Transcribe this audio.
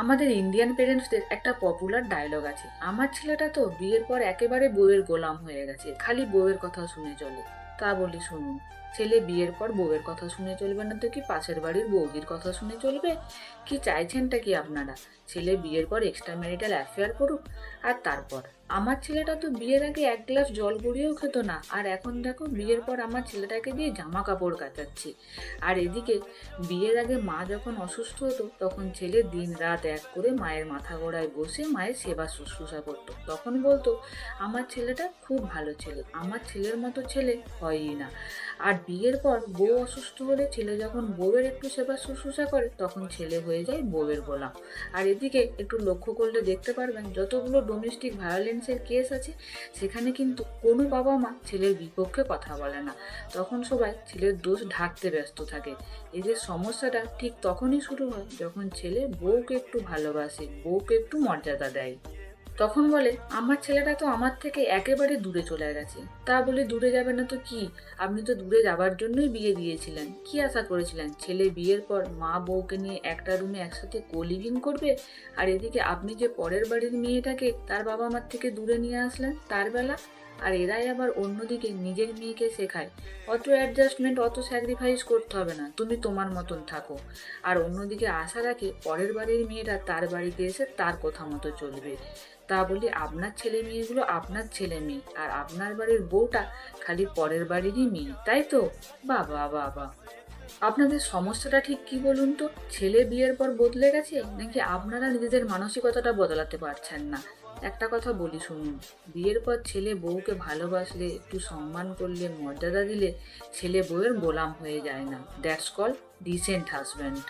আমাদের ইন্ডিয়ান পেরেন্টসদের একটা popular dialogue আছে, আমার ছেলেটা তো বিয়ের পর একেবারে বউয়ের গোলাম হয়ে গেছে, খালি বউয়ের কথা শুনে চলে। তা বলি শুনুন, ছেলে বিয়ের পর বউয়ের কথা শুনে চলবে না তো কি পাশের বাড়ির বৌদির কথা শুনে চলবে? কি চাইছেনটা কি আপনারা? ছেলে বিয়ের পর এক্সট্রা ম্যারিটাল অ্যাফেয়ার করুক? আর তারপর আমার ছেলেটা তো বিয়ের আগে এক গ্লাস জল গড়িয়েও খেত না, আর এখন দেখো বিয়ের পর আমার ছেলেটাকে দিয়ে জামা কাপড় কাচাচ্ছি। আর এদিকে বিয়ের আগে মা যখন অসুস্থ হতো তখন ছেলে দিন রাত এক করে মায়ের মাথা গোড়ায় বসে মায়ের সেবা শুশ্রূষা করতো। তখন বলতো আমার ছেলেটা খুব ভালো ছেলে, আমার ছেলের মতো ছেলে হয়ই না। আর বিয়ের পর বউ অসুস্থ হলে ছেলে যখন বউয়ের একটু সেবা শুশ্রূষা করে তখন ছেলে হয়ে যায় বউয়ের গোলাম। আর এদিকে একটু লক্ষ্য করলে দেখতে পারবেন যতগুলো ডোমেস্টিক ভায়োলেন্সের কেস আছে সেখানে কিন্তু কোনো বাবা মা ছেলের বিপক্ষে কথা বলে না, তখন সবাই ছেলের দোষ ঢাকতে ব্যস্ত থাকে। এদের সমস্যাটা ঠিক তখনই শুরু হয় যখন ছেলে বউকে একটু ভালোবাসে, বউকে একটু মর্যাদা দেয়। তখন বলে আমার ছেলেটা তো আমার থেকে একেবারে দূরে চলে গেছে। তা বলে দূরে যাবে না তো কি? আপনি তো দূরে যাবার জন্যই বিয়ে দিয়েছিলেন, কি আশা করেছিলেন ছেলে বিয়ের পর মা বউকে নিয়ে একটা রুমে একসাথে কোলিভিং করবে? আর এদিকে আপনি যে পরের বাড়ির মেয়েটাকে তার বাবা মার থেকে দূরে নিয়ে আসলেন তার বেলা। আর এরাই আবার অন্যদিকে নিজের মেয়েকে শেখায় অত অ্যাডজাস্টমেন্ট অত স্যাক্রিফাইস করতে হবে না, তুমি তোমার মতন থাকো। আর অন্যদিকে আশা রাখে পরের বাড়ির মেয়েটা তার বাড়িতে এসে তার কথা মতো চলবে। তা বলি আপনার ছেলে মেয়েগুলো আপনার ছেলে মেয়ে, আর আপনার বাড়ির বউটা খালি পরের বাড়িরই মেয়ে, তাই তো? বাবা বাবা, আপনাদের সমস্যাটা ঠিক কি বলুন তো? ছেলে বিয়ের পর বদলে গেছে নাকি আপনারা নিজেদের মানসিকতাটা বদলাতে পারছেন না? একটা কথা বলি শুনুন, বিয়ের পর ছেলে বউকে ভালোবাসলে, একটু সম্মান করলে, মর্যাদা দিলে ছেলে বউয়ের গোলাম হয়ে যায় না। That's call decent husband.